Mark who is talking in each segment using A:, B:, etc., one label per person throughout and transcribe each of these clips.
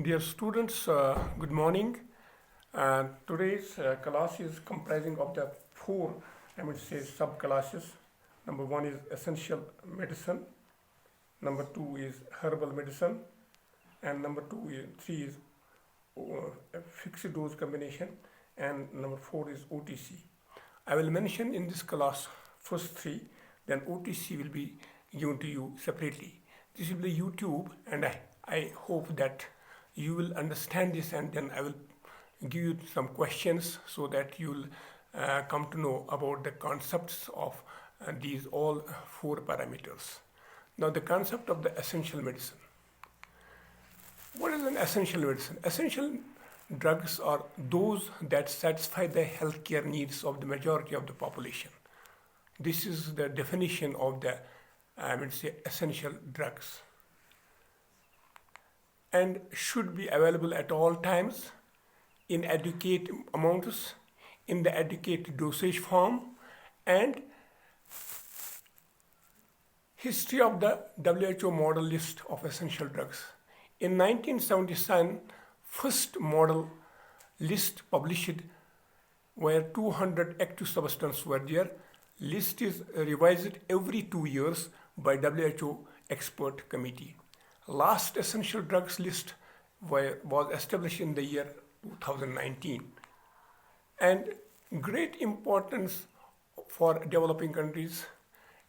A: Dear students, good morning. Today's class is comprising of the four, sub-classes. Number one is essential medicine. Number two is herbal medicine, and three is fixed dose combination, and number four is OTC. I will mention in this class first three, then OTC will be given to you separately. This will be YouTube, and I hope that you will understand this, and then I will give you some questions so that you'll come to know about the concepts of these all four parameters. Now, the concept of the essential medicine. What is an essential medicine? Essential drugs are those that satisfy the healthcare needs of the majority of the population. This is the definition of the, essential drugs, and should be available at all times in adequate amounts, in the adequate dosage form, and history of the WHO model list of essential drugs. In 1977, first model list published where 200 active substances were there. List is revised every 2 years by WHO expert committee. Last essential drugs list was established in the year 2019. And great importance for developing countries,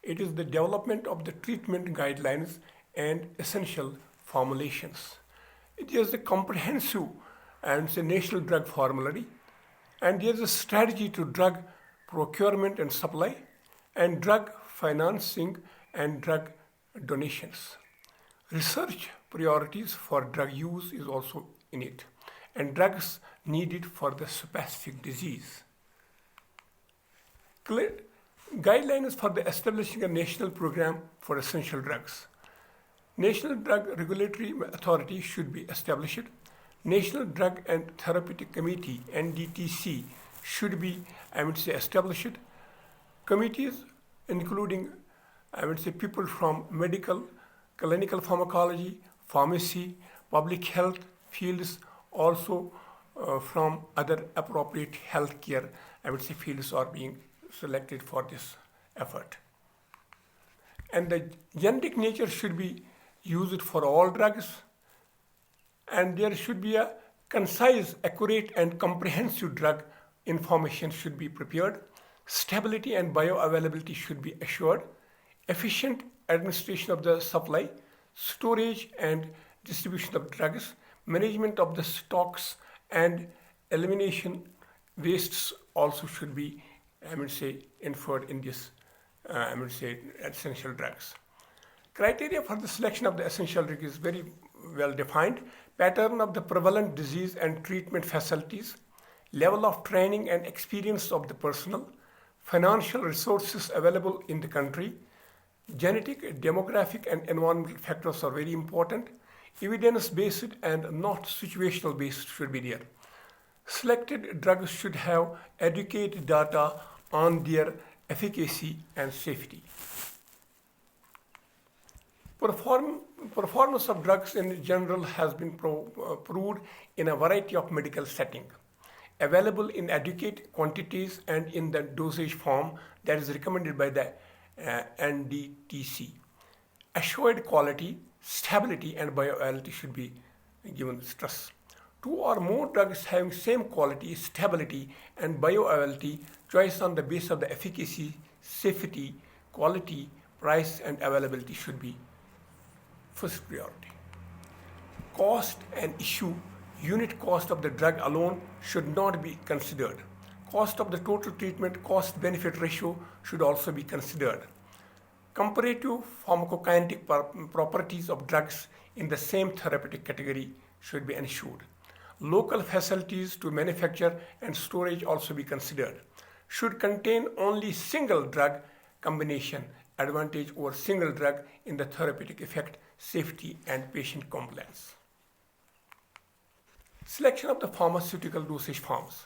A: it is the development of the treatment guidelines and essential formulations. It is a comprehensive national drug formulary, and there is a strategy to drug procurement and supply, and drug financing and drug donations. Research priorities for drug use is also in it, and drugs needed for the specific disease. Guidelines for the establishing a national program for essential drugs. National Drug Regulatory Authority should be established. National Drug and Therapeutic Committee (NDTC) should be, established. Committees including, people from medical, clinical pharmacology, pharmacy, public health fields, also from other appropriate healthcare, fields are being selected for this effort. And the generic nature should be used for all drugs, and there should be a concise, accurate, and comprehensive drug information should be prepared. Stability and bioavailability should be assured. Efficient administration of the supply, storage and distribution of drugs, management of the stocks, and elimination wastes also should be, inferred in this, essential drugs. Criteria for the selection of the essential drug is very well defined. Pattern of the prevalent disease and treatment facilities, level of training and experience of the personnel, financial resources available in the country, genetic, demographic, and environmental factors are very important. Evidence-based and not situational-based should be there. Selected drugs should have adequate data on their efficacy and safety. Performance of drugs in general has been proved in a variety of medical settings, available in adequate quantities and in the dosage form that is recommended by the NDTC. Assured quality, stability, and bioavailability should be given stress. Two or more drugs having same quality, stability, and bioavailability, choice on the basis of the efficacy, safety, quality, price, and availability should be first priority. Cost and issue, unit cost of the drug alone should not be considered. Cost of the total treatment cost-benefit ratio should also be considered. Comparative pharmacokinetic properties of drugs in the same therapeutic category should be ensured. Local facilities to manufacture and storage also be considered. Should contain only single drug combination, advantage over single drug in the therapeutic effect, safety, and patient compliance. Selection of the pharmaceutical dosage forms.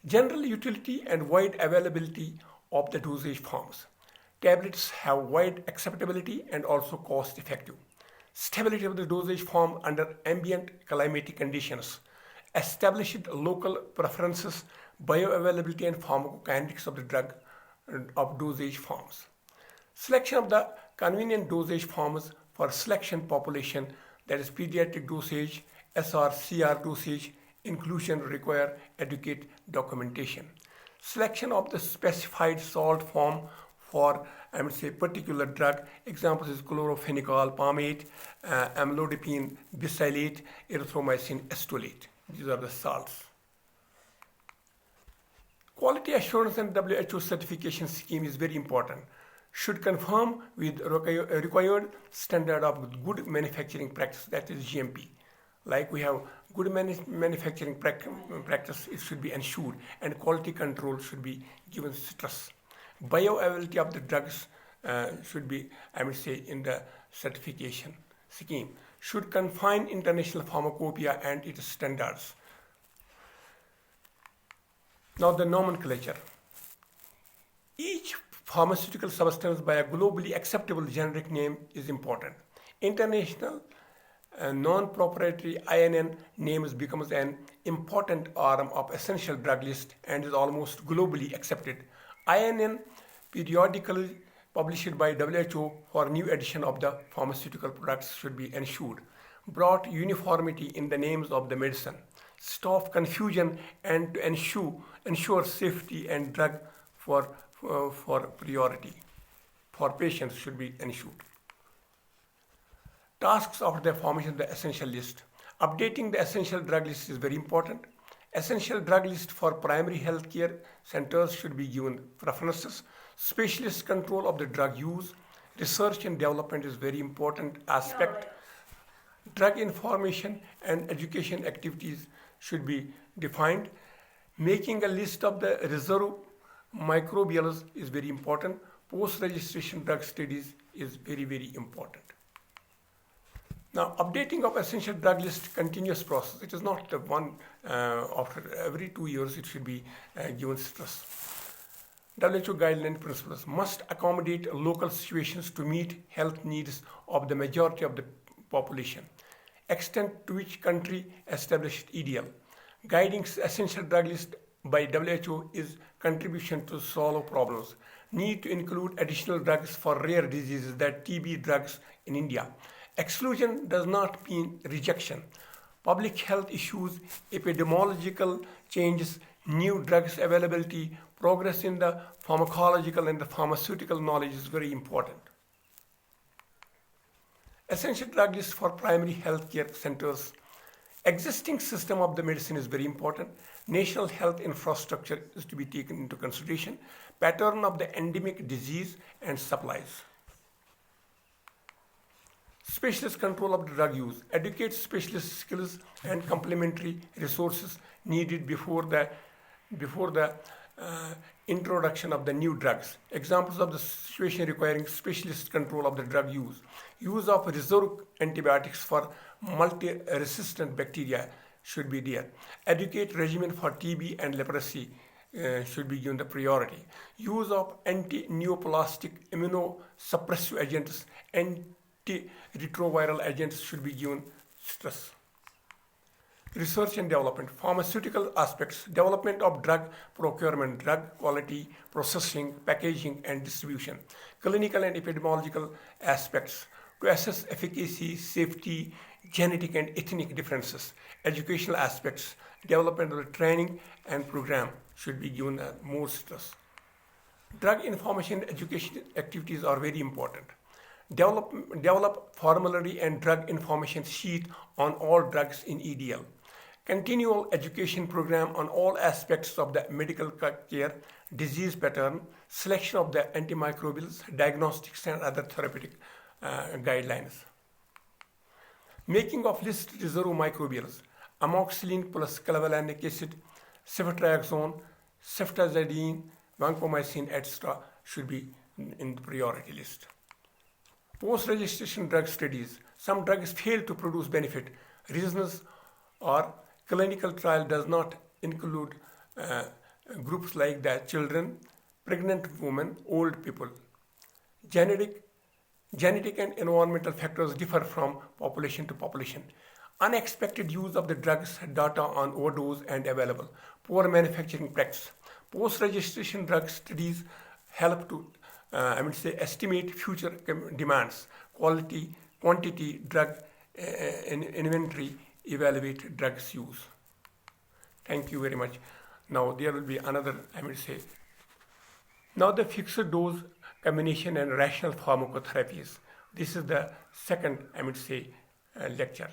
A: General utility and wide availability of the dosage forms. Tablets have wide acceptability and also cost effective. stability of the dosage form under ambient climatic conditions, established local preferences, bioavailability and pharmacokinetics of the drug of dosage forms. Selection of the convenient dosage forms for selection population, that is pediatric dosage, SR/CR dosage, inclusion require adequate documentation. Selection of the specified salt form for, I would say, particular drug. Examples is chlorophenicol, palmate, amlodipine, bisalate, erythromycin, acetylate. These are the salts. Quality assurance and WHO certification scheme is very important. Should conform with required standard of good manufacturing practice, that is GMP. Like we have good manufacturing practice, it should be ensured, and quality control should be given stress. Bioavailability of the drugs should be, I would say, in the certification scheme. Should confine international pharmacopoeia and its standards. Now the nomenclature. Each pharmaceutical substance by a globally acceptable generic name is important. International non-proprietary INN names becomes an important arm of essential drug list and is almost globally accepted. INN periodically published by WHO for new edition of the pharmaceutical products should be ensured. Brought uniformity in the names of the medicine. Stop confusion and to ensure safety and drug for priority for patients should be ensured. Tasks of the formation of the essential list. Updating the essential drug list is very important. Essential drug list for primary health care centers should be given preferences. Specialist control of the drug use. Research and development is very important aspect. Drug information and education activities should be defined. Making a list of the reserve microbials is very important. Post-registration drug studies is very, very important. Now, updating of essential drug list continuous process. It is not the one after every 2 years it should be given stress. WHO guideline principles must accommodate local situations to meet health needs of the majority of the population. Extent to which country established ideal. Guiding essential drug list by WHO is contribution to solve problems. Need to include additional drugs for rare diseases, that TB drugs in India. Exclusion does not mean rejection. Public health issues, epidemiological changes, new drugs availability, progress in the pharmacological and the pharmaceutical knowledge is very important. Essential drug list for primary health care centers. Existing system of the medicine is very important. National health infrastructure is to be taken into consideration. Pattern of the endemic disease and supplies. Specialist control of the drug use. Educate specialist skills and complementary resources needed before the introduction of the new drugs. Examples of the situation requiring specialist control of the drug use. Use of reserve antibiotics for multi-resistant bacteria should be there. Educate regimen for TB and leprosy should be given the priority. Use of anti-neoplastic immunosuppressive agents, antiretroviral agents should be given stress. Research and development, pharmaceutical aspects, development of drug procurement, drug quality, processing, packaging, and distribution, clinical and epidemiological aspects to assess efficacy, safety, genetic and ethnic differences, educational aspects, development of the training and program should be given more stress. Drug information education activities are very important. Develop formulary and drug information sheet on all drugs in EDL. Continual education program on all aspects of the medical care, disease pattern, selection of the antimicrobials, diagnostics and other therapeutic guidelines. Making of list reserve microbials, amoxicillin plus clavulanic acid, ceftriaxone, ceftazidime, vancomycin, etc. should be in the priority list. Post-registration drug studies. Some drugs fail to produce benefit. Reasons are clinical trial does not include groups like the children, pregnant women, old people. Generic Genetic and environmental factors differ from population to population. Unexpected use of the drugs, data on overdose and available. Poor manufacturing practice. Post-registration drug studies help to, estimate future demands, quality, quantity, drug inventory, evaluate drugs use. Thank you very much. Now there will be another, now the fixed dose combination and rational pharmacotherapies. This is the second, lecture.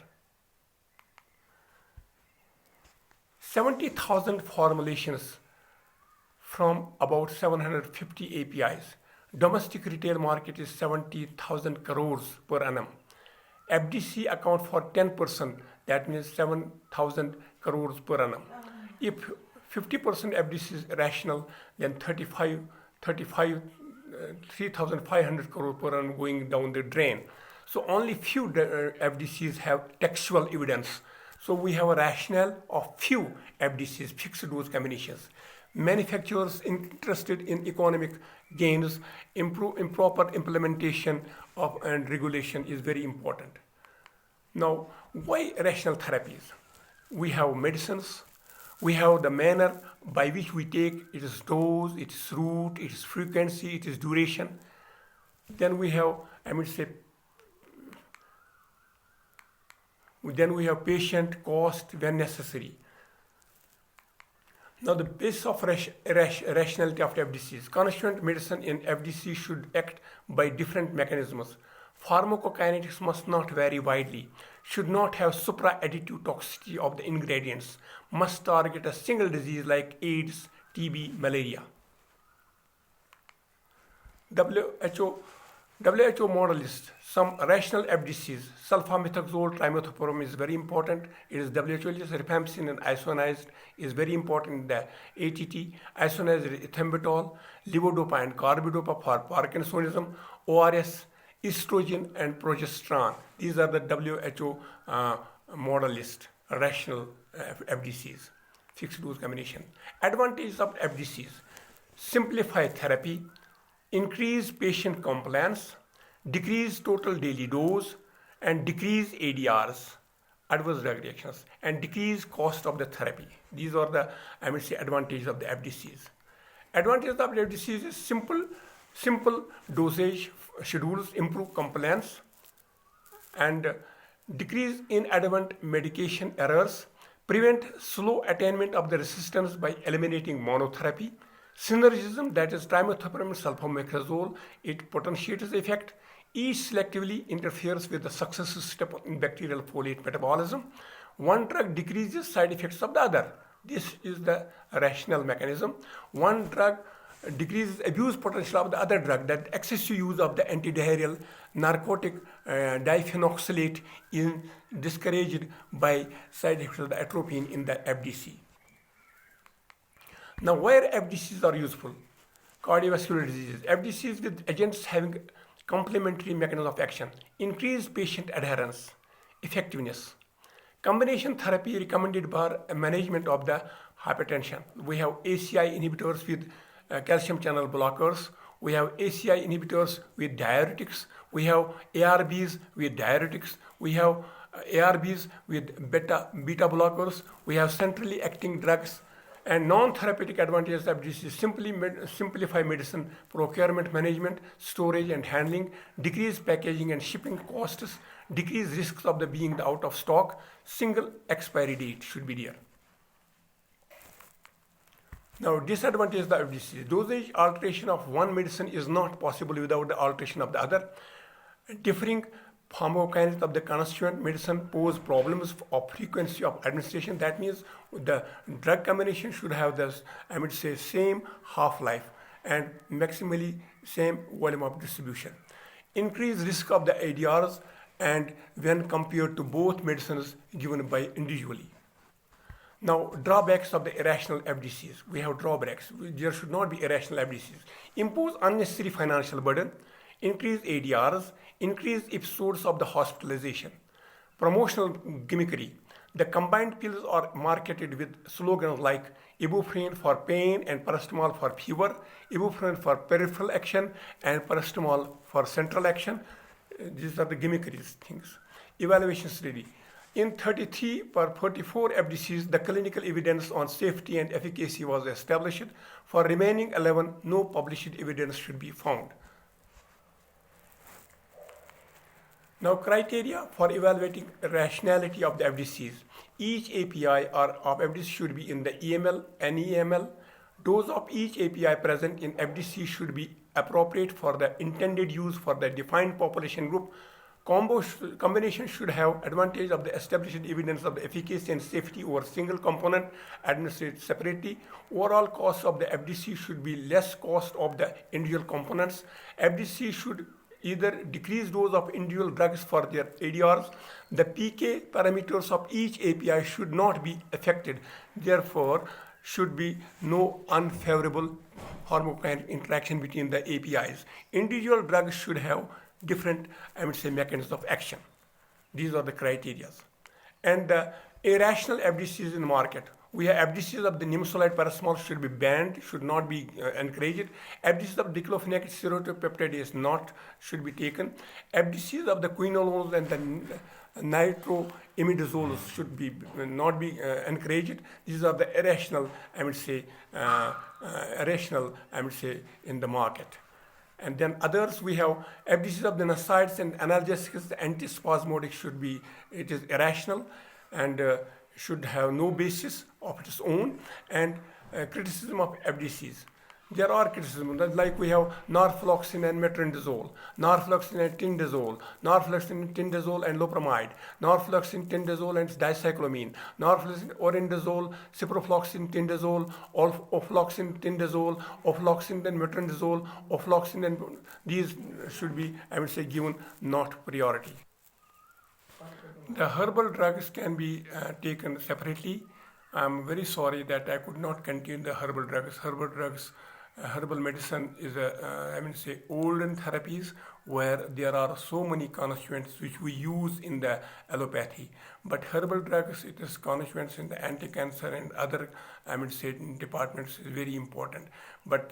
A: 70,000 formulations from about 750 APIs. Domestic retail market is 70,000 crores per annum. FDC account for 10%, that means 7,000 crores per annum. If 50% FDC is rational, then 3,500 crore per annum going down the drain. So only few FDCs have textual evidence. So we have a rationale of few FDCs, fixed dose combinations. Manufacturers interested in economic gains, improper implementation of and regulation is very important. Now, why rational therapies? We have medicines, we have the manner by which we take its dose, its route, its frequency, its duration. Then we have, then we have patient cost when necessary. Now the basis of rationality of FDCs. Constituent medicine in FDC should act by different mechanisms. Pharmacokinetics must not vary widely, should not have supra-additive toxicity of the ingredients, must target a single disease like AIDS, TB, malaria. WHO model list some rational FDCs. Sulfamethoxazole, trimethoprim is very important. It is WHO list. Rifampicin and isoniazid is very important. The ATT, isoniazid ethambutol, levodopa and carbidopa for Parkinsonism, ORS, estrogen and progesterone. These are the WHO model list, rational FDCs, fixed dose combination. Advantages of FDCs: simplify therapy, increase patient compliance, decrease total daily dose, and decrease ADRs, adverse drug reactions, and decrease cost of the therapy. These are the, advantages of the FDCs. Advantages of FDCs is simple dosage schedules, improve compliance, and decrease inadvertent medication errors, prevent slow attainment of the resistance by eliminating monotherapy. Synergism, that is trimethoprim and sulfamethoxazole, it potentiates the effect. Each selectively interferes with the successive step in bacterial folate metabolism. One drug decreases side effects of the other. This is the rational mechanism. One drug decreases abuse potential of the other drug. That excessive use of the antidiarrheal narcotic diphenoxylate is discouraged by side effects of the atropine in the FDC. Now, where FDCs are useful? Cardiovascular diseases. FDCs with agents having complementary mechanism of action. Increase patient adherence, effectiveness. Combination therapy recommended for management of the hypertension. We have ACI inhibitors with calcium channel blockers. We have ACI inhibitors with diuretics. We have ARBs with diuretics. We have ARBs with beta blockers. We have centrally acting drugs. And non-therapeutic advantages of FDC: simplify medicine, procurement management, storage and handling, decrease packaging and shipping costs, decrease risks of the being out of stock, single expiry date should be there. Now, disadvantages of the FDC: dosage alteration of one medicine is not possible without the alteration of the other. Differing pharmacokinetics of the constituent medicine pose problems of frequency of administration. That means the drug combination should have this, same half-life and maximally same volume of distribution. Increased risk of the ADRs and when compared to both medicines given by individually. Now, drawbacks of the irrational FDCs. We have drawbacks. There should not be irrational FDCs. Impose unnecessary financial burden, increase ADRs, increase episodes of the hospitalization. Promotional gimmickry. The combined pills are marketed with slogans like ibuprofen for pain and paracetamol for fever, ibuprofen for peripheral action and paracetamol for central action. these are the gimmickry things. Evaluation study. In 33 per 44 FDCs, the clinical evidence on safety and efficacy was established. For remaining 11, no published evidence should be found. Now, criteria for evaluating rationality of the FDCs. Each API or of FDC should be in the EML, NEML. Dose of each API present in FDC should be appropriate for the intended use for the defined population group. Combination should have advantage of the established evidence of the efficacy and safety over single component administered separately. Overall cost of the FDC should be less cost of the individual components. FDC should either decrease dose of individual drugs for their ADRs. The PK parameters of each API should not be affected. Therefore, should be no unfavorable pharmacokinetic interaction between the APIs. Individual drugs should have different, mechanisms of action. These are the criteria. And the irrational FDCs in the market. We have FDCs of the nimesulide paracetamol should be banned, should not be encouraged. FDCs of diclofenac steroidopeptide is not, should be taken. FDCs of the quinolones and the nitroimidazoles should be not be encouraged. These are the irrational, in the market. And then others, we have FDCs of the NSAIDs and analgesics, the antispasmodic should be, it is irrational and should have no basis of its own. And criticism of FDCs. There are criticisms, like we have norfloxacin and metronidazole, norfloxacin and tindazole, norfloxacin, tindazole and lopramide, norfloxacin, tindazole and dicyclomine, norfloxacin, orindazole, ciprofloxacin, tindazole, ofloxacin, tindazole, ofloxacin and metronidazole, ofloxacin, and these should be, given not priority. The herbal drugs can be taken separately. I'm very sorry that I could not contain the herbal drugs. Herbal medicine is olden therapies where there are so many constituents which we use in the allopathy. But herbal drugs, it is constituents in the anti-cancer and other, departments is very important. But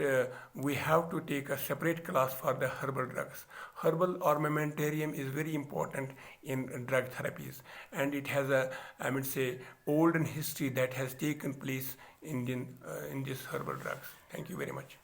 A: we have to take a separate class for the herbal drugs. Herbal armamentarium is very important in drug therapies, and it has a, olden history that has taken place in these herbal drugs. Thank you very much.